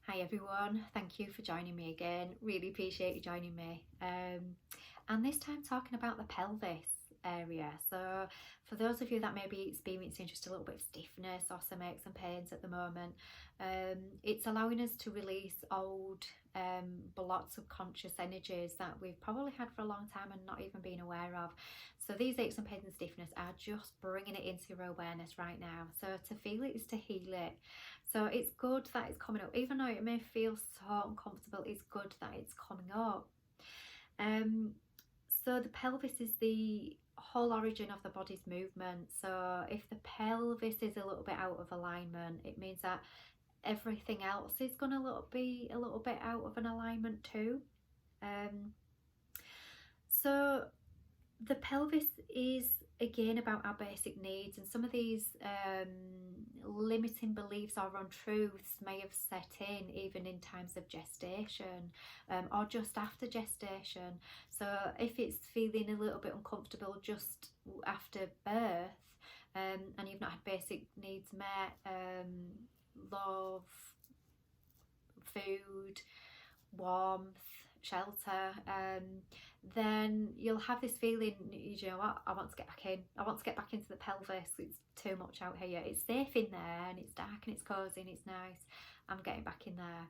Hi everyone, thank you for joining me again. Really appreciate you joining me. And this time talking about the pelvis area. So for those of you that may be experiencing just a little bit of stiffness or some aches and pains at the moment, it's allowing us to release old blocked subconscious energies that we've probably had for a long time and not even been aware of. So these aches and pains and stiffness are just bringing it into your awareness right now. So to feel it is to heal it. So it's good that it's coming up, even though it may feel so uncomfortable. It's good that it's coming up. Um, so the pelvis is the whole origin of the body's movement. So if the pelvis is a little bit out of alignment, it means that everything else is going to be a little bit out of an alignment too. So the pelvis is again about our basic needs, and some of these limiting beliefs or untruths may have set in even in times of gestation, or just after gestation. So if it's feeling a little bit uncomfortable just after birth, and you've not had basic needs met, love, food, warmth, shelter, then you'll have this feeling, you know what, I want to get back in. I want to get back into the pelvis. It's too much out here. It's safe in there and it's dark and it's cozy and it's nice. I'm getting back in there.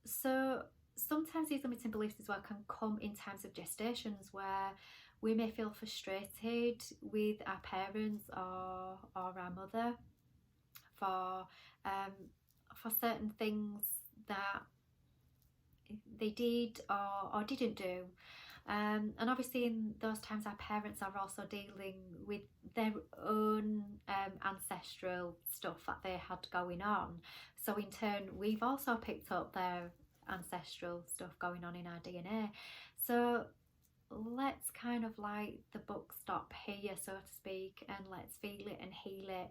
So sometimes these limiting beliefs as well can come in times of gestations where we may feel frustrated with our parents or our mother for certain things that they did or didn't do. And obviously in those times our parents are also dealing with their own ancestral stuff that they had going on. So in turn we've also picked up their ancestral stuff going on in our DNA. So let's kind of like the book stop here, so to speak, and let's feel it and heal it.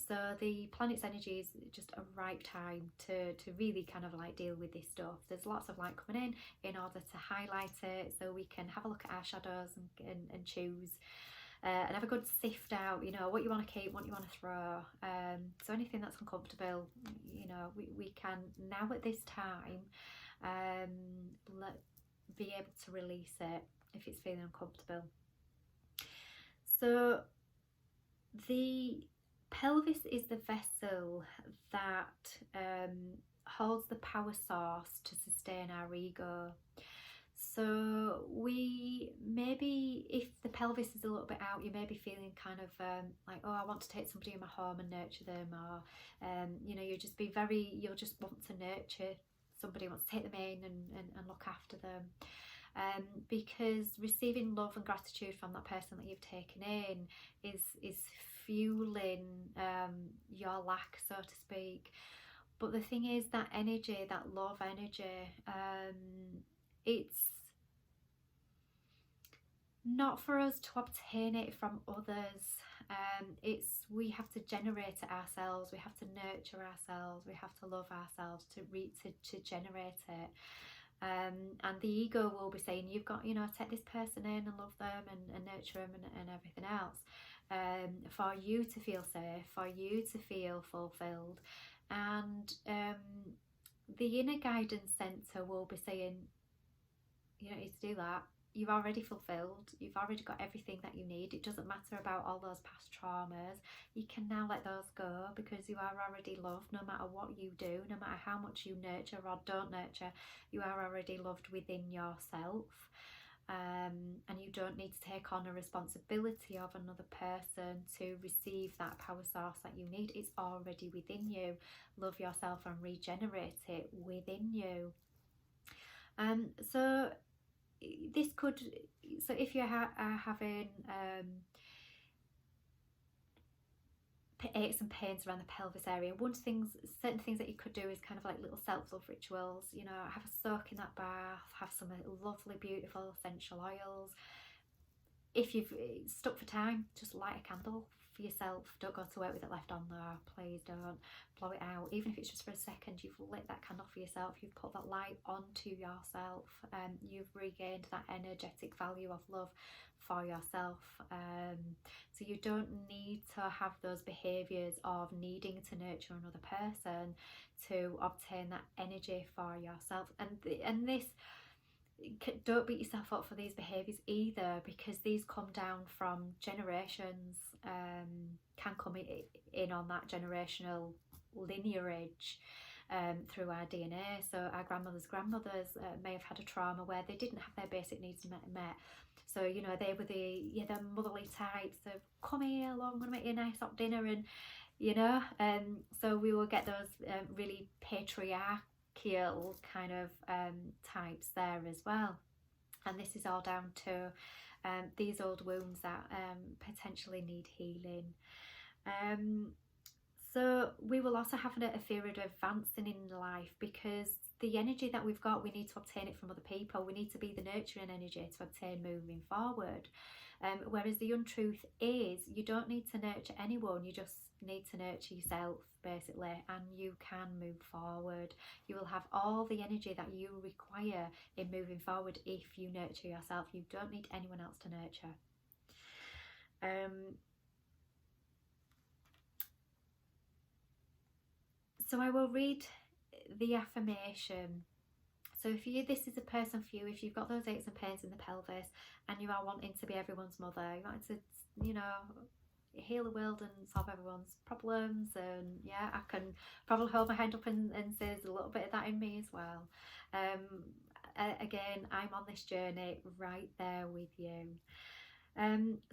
So the planet's energy is just a right time to really kind of like deal with this stuff. There's lots of light coming in order to highlight it, so we can have a look at our shadows and choose and have a good sift out, you know, what you want to keep, what you want to throw. So anything that's uncomfortable, you know, we can now at this time be able to release it if it's feeling uncomfortable. So the pelvis is the vessel that holds the power source to sustain our ego. So we maybe, if the pelvis is a little bit out, you may be feeling kind of like, oh, I want to take somebody in my home and nurture them, or you know, you'll just want to nurture somebody, wants to take them in and look after them. Because receiving love and gratitude from that person that you've taken in is fueling your lack, so to speak. But the thing is, that energy, that love energy, it's not for us to obtain it from others. We have to generate it ourselves. We have to nurture ourselves. We have to love ourselves to generate it. And the ego will be saying, you've got, you know, take this person in and love them and nurture them and everything else, for you to feel safe, for you to feel fulfilled. And the inner guidance center will be saying, you don't need to do that. You're already fulfilled. You've already got everything that you need. It doesn't matter about all those past traumas. You can now let those go because you are already loved. No matter what you do, no matter how much you nurture or don't nurture, you are already loved within yourself. And you don't need to take on a responsibility of another person to receive that power source that you need. It's already within you. Love yourself and regenerate it within you. So this could, so if you are having aches and pains around the pelvis area, certain things that you could do is kind of like little self-love rituals. You know, have a soak in that bath, have some lovely beautiful essential oils. If you've stuck for time, just light a candle for yourself. Don't go to work with it left on there, please don't. Blow it out, even if it's just for a second. You've lit that candle for yourself, you've put that light onto yourself, you've regained that energetic value of love for yourself. So you don't need to have those behaviours of needing to nurture another person to obtain that energy for yourself. And this, don't beat yourself up for these behaviours either, because these come down from generations, can come in on that generational lineage, through our DNA. So our grandmothers may have had a trauma where they didn't have their basic needs met. So, you know, they were the motherly types of, come here, love, I'm going to make you a nice hot dinner, and, you know, so we will get those really patriarchal kind of types there as well. And this is all down to these old wounds that potentially need healing. So we will also have a fear of advancing in life, because the energy that we've got, we need to obtain it from other people. We need to be the nurturing energy to obtain moving forward. Whereas the untruth is, you don't need to nurture anyone, you just need to nurture yourself, basically, and you can move forward. You will have all the energy that you require in moving forward if you nurture yourself. You don't need anyone else to nurture. So I will read the affirmation. So if this is a person for you, if you've got those aches and pains in the pelvis and you are wanting to be everyone's mother, you want to, you know, heal the world and solve everyone's problems, and yeah, I can probably hold my hand up and say there's a little bit of that in me as well. Again, I'm on this journey right there with you.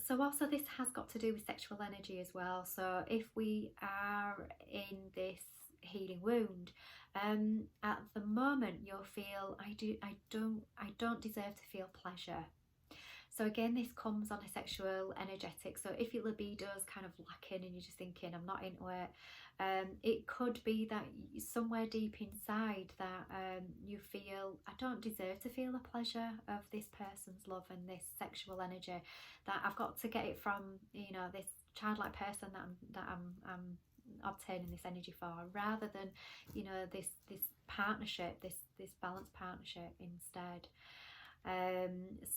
So also this has got to do with sexual energy as well. So if we are in this healing wound, at the moment you'll feel, I don't deserve to feel pleasure. So again, this comes on a sexual energetic. So if your libido is kind of lacking and you're just thinking, I'm not into it, it could be that somewhere deep inside that you feel, I don't deserve to feel the pleasure of this person's love and this sexual energy, that I've got to get it from, you know, this childlike person that I'm obtaining this energy for, rather than, you know, this partnership, this balanced partnership instead.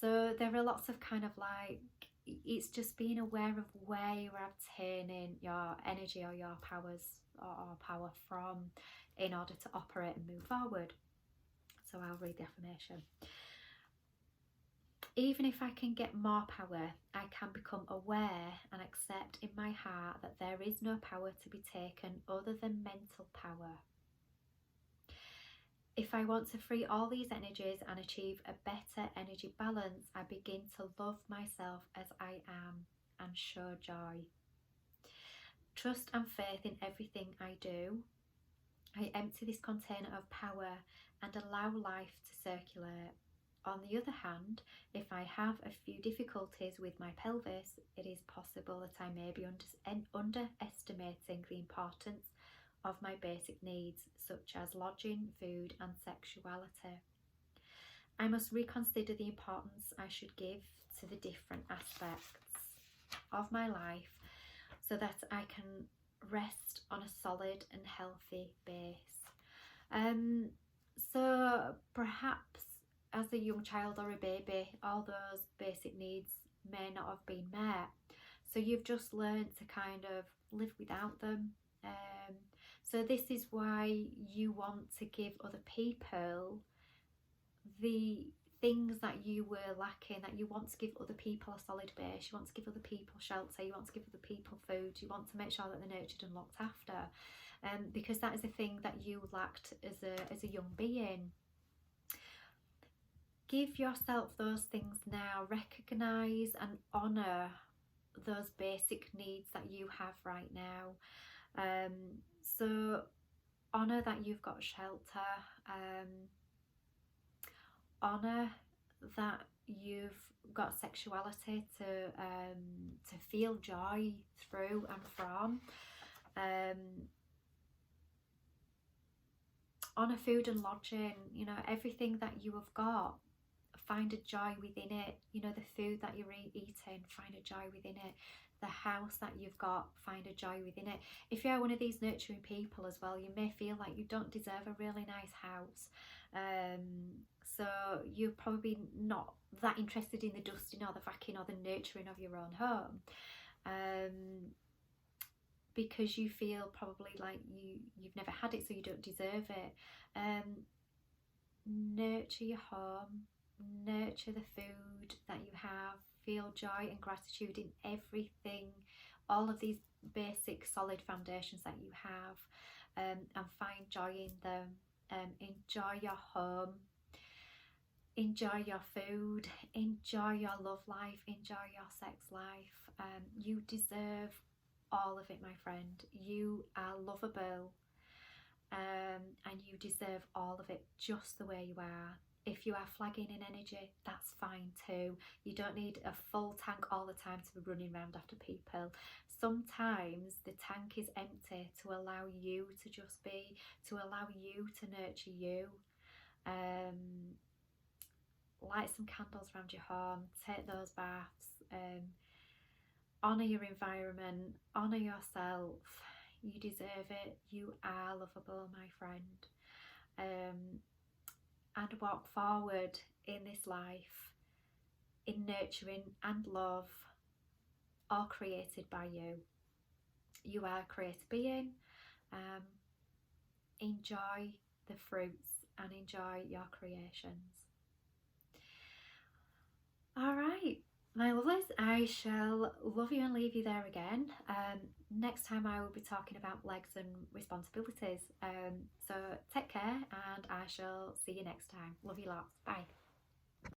So there are lots of kind of like, it's just being aware of where you're obtaining your energy or your powers or power from in order to operate and move forward. So I'll read the affirmation. Even if I can get more power, I can become aware and accept in my heart that there is no power to be taken other than mental power. If I want to free all these energies and achieve a better energy balance, I begin to love myself as I am and show joy. Trust and faith in everything I do. I empty this container of power and allow life to circulate. On the other hand, if I have a few difficulties with my pelvis, it is possible that I may be underestimating the importance of my basic needs, such as lodging, food and sexuality. I must reconsider the importance I should give to the different aspects of my life so that I can rest on a solid and healthy base. So perhaps as a young child or a baby, all those basic needs may not have been met, so you've just learned to kind of live without them. So this is why you want to give other people the things that you were lacking, that you want to give other people a solid base, you want to give other people shelter, you want to give other people food, you want to make sure that they're nurtured and looked after, because that is a thing that you lacked as a young being. Give yourself those things now. Recognise and honour those basic needs that you have right now. So honour that you've got shelter. Honour that you've got sexuality to feel joy through and from. Honour food and lodging. You know, everything that you have got, find a joy within it. You know, the food that you're eating, find a joy within it. the house that you've got, find a joy within it. If you're one of these nurturing people as well, you may feel like you don't deserve a really nice house. So you're probably not that interested in the dusting or the vacuuming or the nurturing of your own home. Because you feel probably like you've never had it, so you don't deserve it. Nurture your home, nurture the food that you have, feel joy and gratitude in everything, all of these basic solid foundations that you have, and find joy in them. Enjoy your home, enjoy your food, enjoy your love life, enjoy your sex life. You deserve all of it, my friend. You are lovable, and you deserve all of it just the way you are. If you are flagging in energy, that's fine too. You don't need a full tank all the time to be running around after people. Sometimes the tank is empty to allow you to just be, to allow you to nurture you. Light some candles around your home, take those baths, honour your environment, honour yourself. You deserve it. You are lovable, my friend. And walk forward in this life in nurturing and love, all created by you. You are a creative being. Enjoy the fruits and enjoy your creations. All right, my lovelies, I shall love you and leave you there again. Next time I will be talking about legs and responsibilities. So take care, and I shall see you next time. Love you lots. Bye.